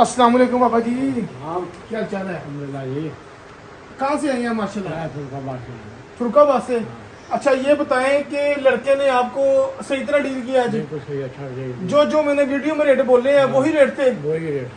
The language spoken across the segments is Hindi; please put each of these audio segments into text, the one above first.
अस्सलाम वालेकुम बाबा जी। हाँ, क्या चाल है? अल्हम्दुलिल्लाह जी। कहाँ से आई हैं माशाल्लाह? मैं फुलकाबाद से हूँ। फुर्काबाद से। अच्छा ये बताएं कि लड़के ने आपको सही तरह डील किया आज? बिल्कुल सही, अच्छा जी। जो मैंने वीडियो में रेट बोले हैं वही रेट थे? वही रेट है।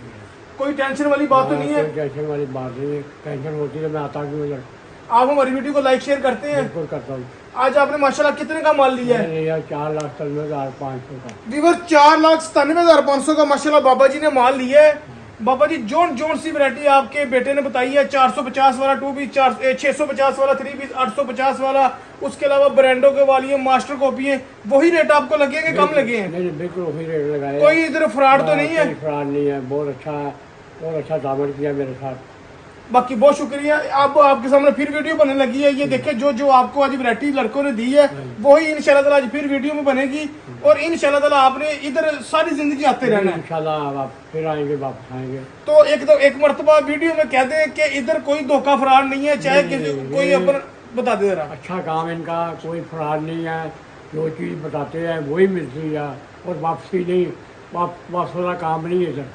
कोई टेंशन वाली बात तो नहीं है? कोई टेंशन वाली बात नहीं है। टेंशन होती है मैं आता क्यों इधर। आप हमारी वीडियो को लाइक शेयर करते हैं? बिल्कुल करता हूँ। आज आपने माशाल्लाह कितने का माल लिया है? मैंने लिया 4,97,500 का। वीवर 4,97,500 का माशाल्लाह बाबा जी ने माल लिया है। बाबा जी जोन सी वैरायटी आपके बेटे ने बताई है? 450 वाला 2 पीस, 650 वाला 3 पीस, 850 वाला, उसके अलावा ब्रांडो के वाली मास्टर कॉपी है, वही रेट आपको लगेंगे कम लगे हैं? नहीं, बिल्कुल वही रेट लगाए। कोई इधर फ्रॉड तो नहीं है? कोई फ्रॉड नहीं है। बहुत अच्छा दामन किया मेरे साथ। बाकी बहुत शुक्रिया। अब आपके सामने फिर वीडियो बनने लगी है। ये देखे जो आपको आज वैरायटी लड़कों ने दी है वही इंशाल्लाह ताला आज फिर वीडियो में बनेगी। और इंशाल्लाह ताला आपने इधर सारी जिंदगी आते रहना है। इंशाल्लाह आप फिर आएंगे, वापस आएंगे। तो एक मरतबा वीडियो में कह दे कि इधर कोई धोखा फ्रॉड नहीं है, चाहे किसी कोई अपन बता दे जरा। अच्छा काम इनका, कोई फ्रॉड नहीं है। जो चीज़ बताते हैं वही मिलती है और वापसी नहीं, वापस वाला काम नहीं है इधर।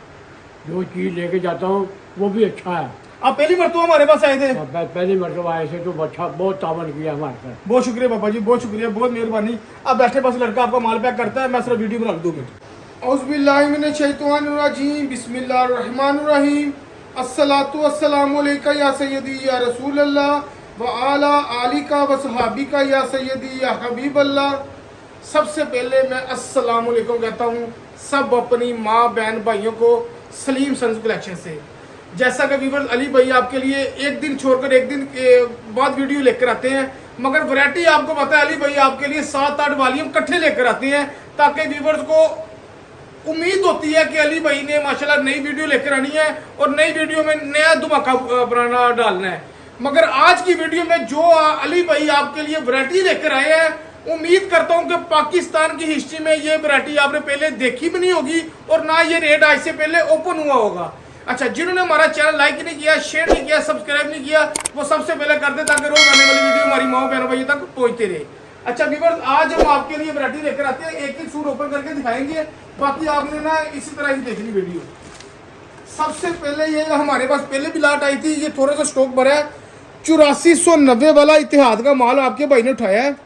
जो चीज़ लेके जाता हूँ वो भी अच्छा है। आप पहली मरतबा हमारे पास आए थे? और पहली मरतबा आए थे तो अच्छा, बहुत तावन किया हमारे साथ। बहुत शुक्रिया बाबा जी, बहुत शुक्रिया, बहुत मेहरबानी। अब बैठे पास लड़का आपका माल पैक करता है, मैं सिर्फ वीडियो बना दूंगा। औज़ुबिल्लाहिमिनश्शैतानिर्रजीम, बिस्मिल्लाहिर्रहमानिर्रहीम। अस्सलातु वस्सलामु अलैका या सय्यदी या रसूल अल्लाह व आला आलिका व सहाबिका या सय्यदी या हबीब अल्लाह। सबसे पहले मैं अस्सलामु अलैकुम कहता हूँ सब अपनी माँ बहन भाइयों को सलीम सन्स कलेक्शन से। जैसा कि व्यूअर्स अली भाई आपके लिए एक दिन छोड़कर एक दिन के बाद वीडियो लेकर आते हैं, मगर वैरायटी आपको पता है अली भाई आपके लिए 7-8 वॉल्यूम इकट्ठे लेकर आते हैं ताकि व्यूअर्स को उम्मीद होती है कि अली भाई ने माशाल्लाह नई वीडियो लेकर आनी है और नई वीडियो में नया धमाका बनाना डालना है। मगर आज की वीडियो में जो अली भाई आपके लिए वैरायटी लेकर आए हैं, उम्मीद करता हूं कि पाकिस्तान की हिस्ट्री में ये वैरायटी आपने पहले देखी भी नहीं होगी और ना ये रेट आज से पहले ओपन हुआ होगा। अच्छा, जिन्होंने हमारा चैनल लाइक नहीं किया, शेयर नहीं किया, सब्सक्राइब नहीं किया, वो सबसे पहले कर दे ताकि रोज आने वाली वीडियो हमारी माओ बहनों भाई तक पहुंचते रहे। अच्छा व्यूअर्स, आज हम आपके लिए वैरायटी लेकर आते हैं, एक एक सूट ओपन करके दिखाएंगे, बाकी आपने ना इसी तरह ही देखनी वीडियो। सबसे पहले ये हमारे पास पहले भी लाट आई थी, ये थोड़ा सा स्टॉक भरा है। 8490 वाला इतिहाद का माल आपके भाई ने उठाया है,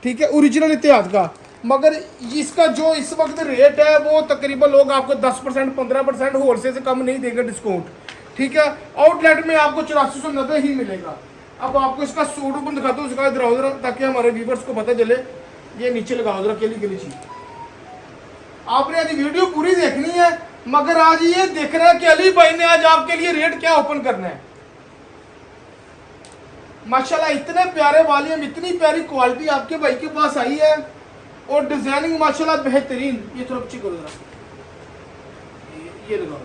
ठीक है, ओरिजिनल इतिहाद का। मगर इसका जो इस वक्त रेट है वो तकरीबन लोग आपको 10% 15% होलसेल से कम नहीं देंगे डिस्काउंट, ठीक है। आउटलेट में आपको 8490 ही मिलेगा। अब आपको इसका सूट ओपन दिखाता हूँ, इसका इधर उधर, ताकि हमारे व्यूवर्स को पता चले। ये नीचे लगा उधर केली केली चीज। आपने आज वीडियो पूरी देखनी है, मगर आज ये देख रहा है कि अली भाई ने आज आपके लिए रेट क्या ओपन करना है। माशाल्लाह इतने प्यारे वॉल्यूम, इतनी प्यारी क्वालिटी आपके भाई के पास आई है और डिजाइनिंग माशाल्लाह बेहतरीन। ये थोड़ा अच्छी करो जरा, ये लगाओ।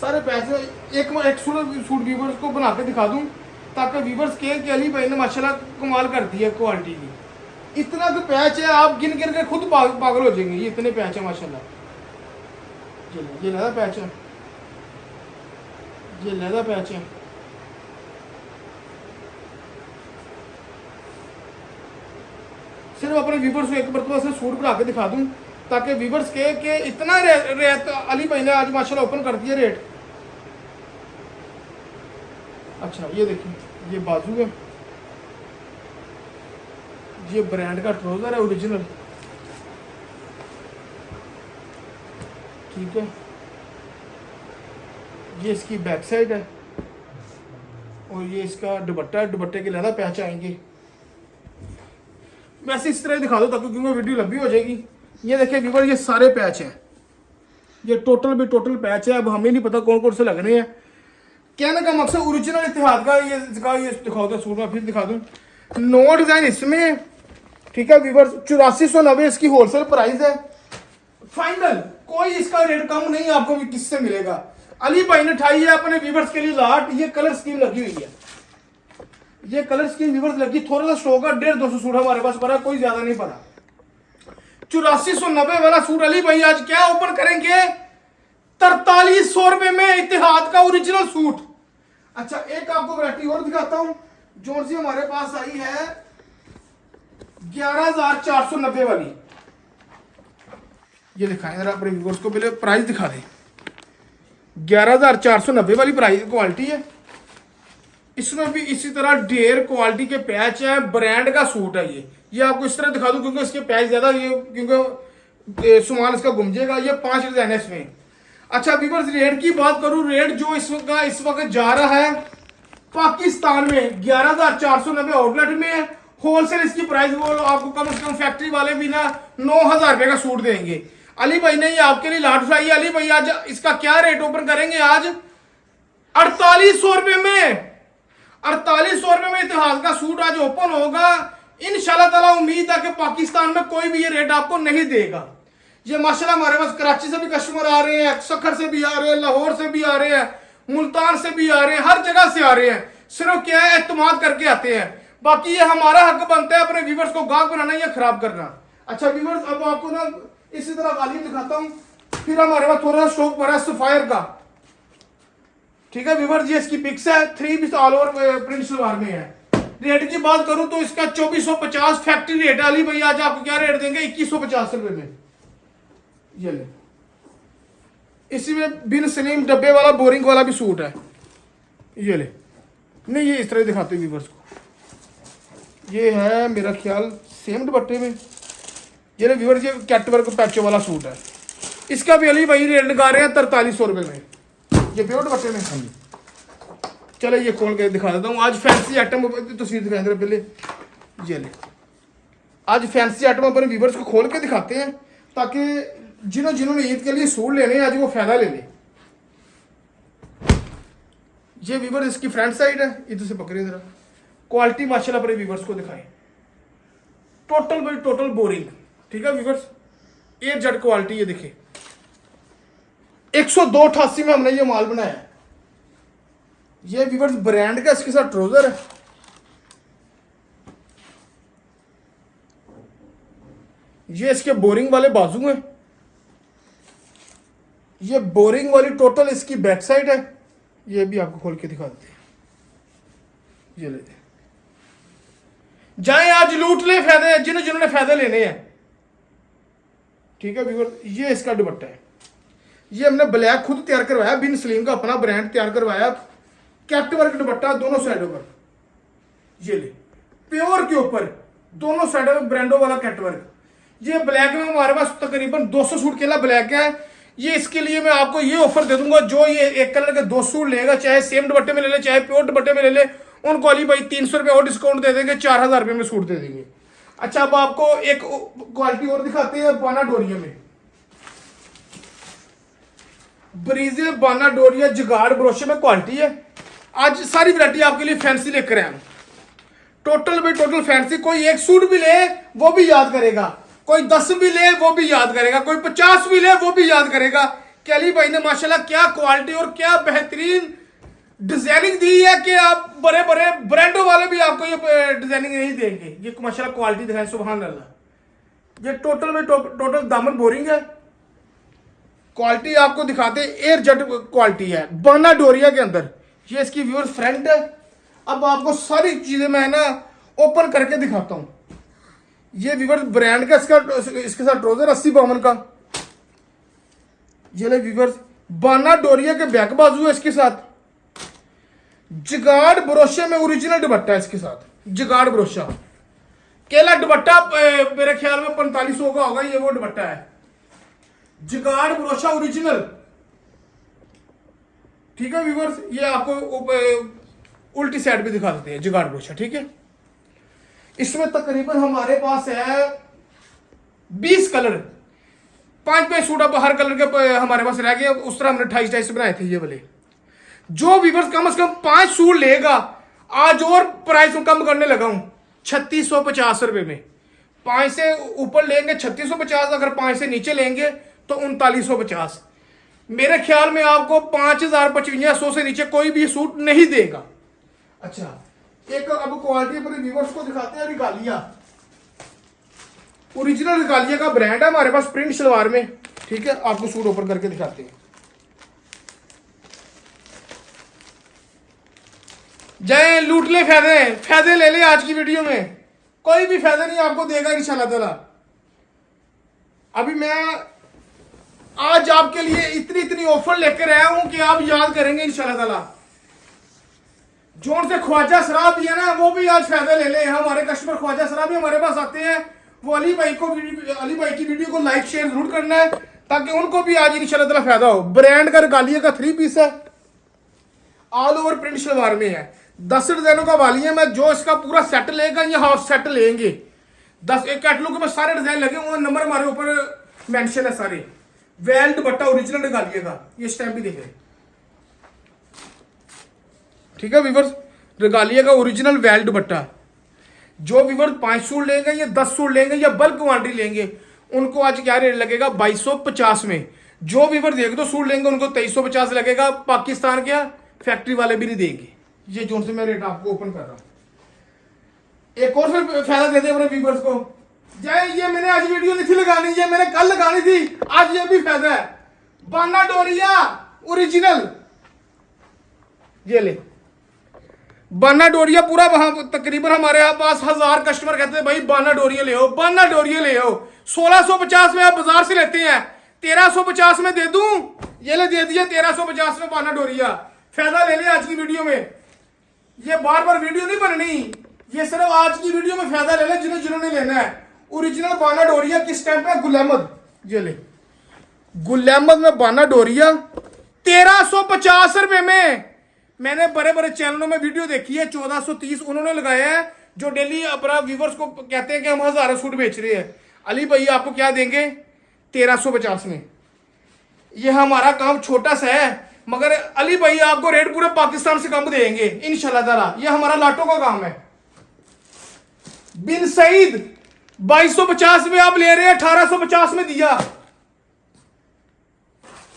सारे पैसे एक सूट व्यूवर्स को बना के दिखा दूं ताकि व्यूवर्स के अली भाई ने माशाल्लाह कमाल कर दी है क्वालिटी की। इतना तो पैच है, आप गिन गिन के खुद पागल हो जाएंगे। ये इतने पैच है माशाल्लाह। ये लहदा पैच है, ये लहदा पैच है। सिर्फ अपने व्यूवर्स को एक मरतबा से सूट बना के दिखा दूं ताकि व्यूवर्स के इतना रेट अली भाई ने आज माशाल्लाह ओपन कर दिया रेट। अच्छा ये देखिए, ये बाजू है, ये ब्रांड का ट्राउजर है ओरिजिनल, ठीक है। ये इसकी बैक साइड है और ये इसका दुपट्टा है। दुपट्टे के ज़्यादा पैच आएंगे। वैसे इस तरह दिखा दो ताकि क्योंकि वीडियो लंबी हो जाएगी। ये देखिए व्यूअर, ये सारे पैच हैं, ये टोटल पैच है। अब हमें नहीं पता कौन कौन से लग रहे हैं। कहने का मकसद ओरिजिनल इतिहाद का ये दिखाओ तो सूट में फिर दिखा दूं। नो डिजाइन इसमें, ठीक है व्यूअर। 8490 इसकी होलसेल प्राइस है, फाइनल कोई इसका रेट कम नहीं आपको किससे मिलेगा। अली भाई ने उठाई है अपने व्यूअर्स के लिए लाट। ये कलर स्कीम लगी हुई है, ये कलर स्कीम व्यूअर्स लगी। थोड़ा सा स्टॉक है, 150-200 सूट हमारे पास पड़ा, कोई ज्यादा नहीं पड़ा। 8490 वाला सूट अली भाई आज क्या ओपन करेंगे? 4300 रुपए में इतिहाद का ओरिजिनल सूट। अच्छा एक आपको वैरायटी और दिखाता हूं जो सी हमारे पास आई है 11,490 वाली। ये दिखाएं जरा अपने व्यूअर्स को, पहले प्राइस दिखा दें। 11,490 वाली प्राइस क्वालिटी है। इसमें भी इसी तरह ढेर क्वालिटी के पैच है, ब्रांड का सूट है ये आपको इस तरह दिखा दूं क्योंकि इसके पैच ज्यादा, ये क्योंकि सामान इसका घूम जाएगा। ये 5 डिजाइन है इसमें। अच्छा व्यूअर्स, रेट की बात करूं, रेट जो इस वक्त जा रहा है पाकिस्तान में 11,490 आउटलेट में है। होलसेल इसकी प्राइस वो आपको कम से कम फैक्ट्री वाले भी ना 9,000 रुपए का सूट देंगे। अली भाई ने ये आपके लिए लाट उठाई है। अली भाई आज इसका क्या रेट ओपन करेंगे? आज 4800 रुपए में, 4800 रुपए में इतिहास का सूट आज ओपन होगा। इंशाल्लाह ताला उम्मीद है कि पाकिस्तान में कोई भी ये रेट आपको नहीं देगा। ये माशाल्लाह हमारे पास कराची से भी कस्टमर आ रहे हैं, सखर से भी आ रहे हैं, लाहौर से भी आ रहे हैं, मुल्तान से भी आ रहे हैं, हर जगह से आ रहे हैं। सिर्फ क्या है, एतमाद करके आते हैं। बाकी ये हमारा हक बनता है अपने व्यूवर्स को गाहक बनाना या खराब करना। अच्छा व्यूवर्स, अब आपको ना इसी तरह कालीन दिखाता हूं, फिर हमारे पास थोड़ा सा स्टॉक पड़ा है सफायर का। ठीक है व्यूवर्स, ये इसकी पिक्स है, 3 piece all over print salwar में है। रेट की बात करूं तो इसका 2450 फैक्ट्री रेट है। अली भाई आज आपको क्या रेट देंगे? 2150 रुपए में। ये ले, इसी में बिन स्लिम डब्बे वाला बोरिंग वाला भी सूट है। ये ले, नहीं ये इस तरह दिखाते हैं व्यूवर्स को। ये है मेरा ख्याल सेम दुपट्टे में। ये ले व्यूवर्स, ये कैटवर्क पैचो वाला सूट है। इसका भी अली भाई रेट लगा रहे हैं 4300 रुपए में। ये प्योर दुपट्टे में। हाँ जी, चलो ये खोल के दिखा देता हूँ। आज फैंसी आइटम तस्वीर दिखाएं जरा पहले। ये ले, आज फैंसी आइटम अपने व्यूवर्स को खोल के दिखाते हैं ताकि जिन्होंने ईद के लिए सूट लेने हैं आज वो फायदा ले लें। ये व्यूवर्स इसकी फ्रंट साइड है, इधर से पकड़े जरा। क्वालिटी माशाल्लाह अपने व्यूवर्स को दिखाएं। Total by total boring. ठीक है व्यूवर्स, एयर जेट क्वालिटी। ये देखिए 102.88 में हमने ये माल बनाया है। ये व्यूवर्स ब्रांड का इसके साथ ट्राउजर है। ये इसके बोरिंग वाले बाजू हैं। ये बोरिंग वाली टोटल इसकी बैक साइड है। ये भी आपको खोल के दिखा देते हैं। ये लेते जाए, आज लूट ले फायदे जिन्होंने फायदे लेने हैं। ठीक है व्यूअर, ये इसका दुपट्टा है। ये हमने ब्लैक खुद तैयार करवाया, बिन स्लीम का अपना ब्रांड तैयार करवाया। कैट वर्क दुपट्टा दोनों साइडों पर। ये ले, प्योर के ऊपर दोनों साइडों पर ब्रांडो वाला कैट वर्क। ये ब्लैक में हमारे पास तकरीबन 200 सूट केला ब्लैक है। ये इसके लिए मैं आपको ये ऑफर दे दूंगा, जो ये एक कलर के 2 सूट लेगा, चाहे सेम दुपट्टे में ले ले चाहे प्योर दुपट्टे में ले ले, उनको अली भाई 300 रुपये और डिस्काउंट दे देंगे, 4000 रुपये में सूट दे देंगे। अच्छा अब आपको एक क्वालिटी और दिखाते हैं बाना डोरिया में। ब्रीजे बाना डोरिया जुगाड़ ब्रोशे में क्वालिटी है। आज सारी वैरायटी आपके लिए फैंसी लेकर आए हैं। Total by total fancy. कोई एक सूट भी ले वो भी याद करेगा, कोई 10 भी ले वो भी याद करेगा, कोई 50 भी ले वो भी याद करेगा कि अली भाई ने माशाल्लाह क्या क्वालिटी और क्या बेहतरीन डिजाइनिंग दी है कि आप बड़े बड़े ब्रांडों वाले भी आपको ये डिजाइनिंग नहीं देंगे। ये माशाल्लाह क्वालिटी दिखाएं, सुभान अल्लाह। ये टोटल में टोटल दामन बोरिंग है। क्वालिटी आपको दिखाते, एयर जेट क्वालिटी है बाना डोरिया के अंदर। ये इसकी व्यूअर्स फ्रंट है। अब आपको सारी चीजें मैं ना ओपन करके दिखाता हूं। ये व्यूअर्स ब्रांड का इसके साथ ट्राउजर 80-52 का। ये ले व्यूअर्स बाना डोरिया के बैक बाजू है इसके साथ। जुगाड़ ब्रोशे में ओरिजिनल दुपट्टा है इसके साथ। जुगाड़ ब्रोशा केला दुपट्टा मेरे ख्याल में 4500 का होगा। ये वो दुपट्टा है जुगाड़ ब्रोशा ओरिजिनल। ठीक है व्यूअर्स, ये आपको उल्टी साइड भी दिखा देते हैं जुगाड़ ब्रोशा। ठीक है, इसमें तकरीबन हमारे पास है 20 कलर, 5 सूट अब हर कलर के हमारे पास रह गए। उस तरह हमने 28 बनाए थे ये वाले। जो व्यूअर्स कम से कम 5 सूट लेगा, आज और प्राइस कम करने लगा हूं 3650 रुपए में। 5 से ऊपर लेंगे 3650, अगर 5 से नीचे लेंगे तो 3950। मेरे ख्याल में आपको 5055 से नीचे कोई भी सूट नहीं देगा। अच्छा एक अब क्वालिटी अपने व्यूअर्स को दिखाते हैं। रिगालिया ओरिजिनल रिगालिया का ब्रांड है हमारे पास प्रिंट सलवार में। ठीक है, आपको सूट ओपन करके दिखाते हैं। जय लूट ले फायदे ले ले। आज की वीडियो में कोई भी फायदा नहीं आपको देगा इंशाल्लाह ताला। अभी मैं आज आपके लिए इतनी इतनी ऑफर लेकर आया हूं कि आप याद करेंगे इंशाल्लाह ताला। जोन से ख्वाजा शराब भी है ना, वो भी आज फायदा ले ले। हमारे कस्टमर ख्वाजा शराब भी हमारे पास आते हैं, वो अली भाई की वीडियो को लाइक शेयर जरूर करना है ताकि उनको भी आज इंशाल्लाह ताला फायदा हो। ब्रांड का रिगालिया का 3 पीस है, ऑल ओवर प्रिंट शलवार में है। 10 डिजाइनों का वालिया में, जो इसका पूरा सेट लेगा या हाफ सेट लेंगे 10 एक कैटलॉग में सारे डिजाइन लगे हुए, नंबर हमारे ऊपर मेंशन है सारे। वेल दुपट्टा ओरिजिनल रिगालिया का, ये स्टैम्प भी देखे, ठीक है व्यूअर्स, रिगालिया का ओरिजिनल वेल दुपट्टा। जो व्यूअर्स 5 सूट लेंगे या 10 सूट लेंगे या बल्क क्वांटिटी लेंगे, उनको आज क्या रेट लगेगा 2250 में। जो व्यूअर्स 1-2 सूट लेंगे उनको 2350 लगेगा। पाकिस्तान क्या फैक्ट्री वाले भी नहीं देंगे। ये जो से मैं रेट आपको ओपन कर रहा हूं। एक और फिर फायदा देते हैं अपने व्यूअर्स को। जय, ये मैंने आज वीडियो नहीं थी लगानी, ये मैंने कल लगानी थी, आज ये भी फायदा है। बाना डोरिया ओरिजिनल, ये ले बाना डोरिया पूरा। वहां तकरीबन हमारे पास 1000 कस्टमर कहते हैं भाई बाना डोरिया ले आओ, बाना डोरिया ले आओ। 1650 में आप बाजार से लेते हैं, 1350 में दे दूं, ये ले दे दिया 1350 में बाना डोरिया। फायदा ले लिया आज की वीडियो में। ये बार बार वीडियो नहीं बननी, ये सिर्फ आज की वीडियो में फायदा ले ले जिन्होंने लेना है। ओरिजिनल बाना डोरिया की स्टैंप है गुल अहमद, ये ले गुल अहमद में बाना डोरिया 1350 रुपए में। मैंने बड़े बड़े चैनलों में वीडियो देखी है, 1430 उन्होंने लगाया है, जो डेली अपना व्यूवर्स को कहते हैं कि हम हजारों सूट बेच रहे हैं। अली भाई आपको क्या देंगे 1350 में। ये हमारा काम छोटा सा है, मगर अली भाई आपको रेट पूरे पाकिस्तान से कम देंगे इंशाल्लाह ताला। ये हमारा लाटों का काम है। बिन सईद 2250 में आप ले रहे हैं, 1850 में दिया।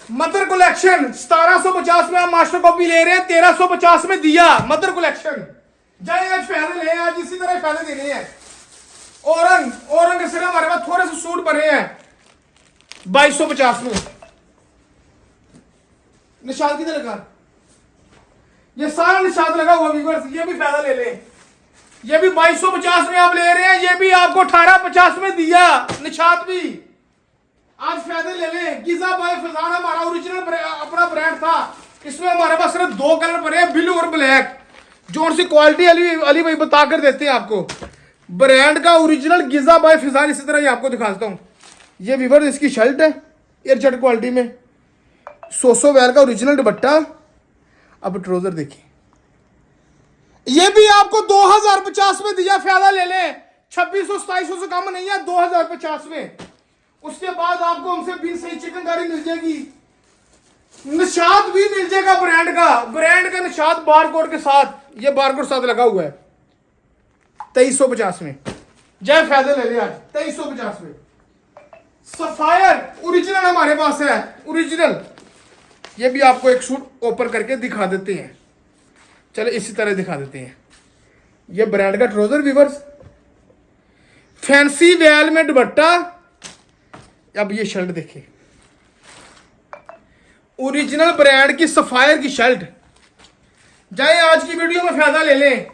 मदर कलेक्शन 1750 में आप मास्टर कॉपी ले रहे हैं, 1350 में दिया। मदर कलेक्शन जाए आज फायदे ले, आज इसी तरह फायदे देने हैं। औरंग सिर्फ हमारे पास थोड़े से सूट बने हैं 2250 में। निशान किधर लगा, ये सारा निशान लगा हुआ व्यूअर्स, ये भी फायदा ले ले। ये भी 2250 में आप ले रहे हैं, ये भी आपको 1850 में दिया। निशात भी आज फायदे ले ले। गिजा बाय फजान हमारा ओरिजिनल अपना ब्रांड था, इसमें हमारे पास सिर्फ 2 कलर पड़े हैं, ब्लू और ब्लैक। जो सी क्वालिटी अली भाई बता कर देते हैं आपको। ब्रांड का ओरिजिनल गिजा बाय फिजान इसी तरह ही आपको दिखाता हूं। ये व्यूअर्स इसकी शर्ट है एयरचट क्वालिटी में, 100 वेल का ओरिजिनल दुपट्टा। अब ट्राउजर देखिए, ये भी आपको 2050 में दिया। फायदा ले ले, 2600-2700 से कम नहीं है, 2050 में। उसके बाद आपको हमसे बिन सही चिकनकारी मिल जाएगी, निशात भी मिल जाएगा ब्रांड का निशात बारकोड के साथ। ये बारकोड साथ लगा हुआ है 2350 में। जय फायदे ले ले आज 2350 में। सफायर ओरिजिनल हमारे पास है, ओरिजिनल। ये भी आपको एक सूट ओपन करके दिखा देते हैं, चलो इसी तरह दिखा देते हैं। ये ब्रांड का ट्राउजर व्यूअर्स, फैंसी वेल में दुपट्टा। अब ये शर्ट देखिए, ओरिजिनल ब्रांड की सफायर की शर्ट। जाए आज की वीडियो में फायदा ले लें।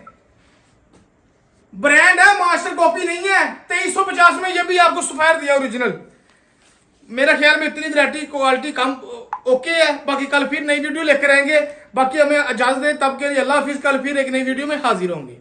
ब्रांड है, मास्टर कॉपी नहीं है। 2350 में ये भी आपको सफायर दिया ओरिजिनल। मेरा ख्याल में इतनी वैरायटी क्वालिटी कम ओके है। बाकी कल फिर नई वीडियो लेकर आएंगे। बाकी हमें इजाजत दें, तब के लिए अल्लाह हाफिज। कल फिर एक नई वीडियो में हाजिर होंगे।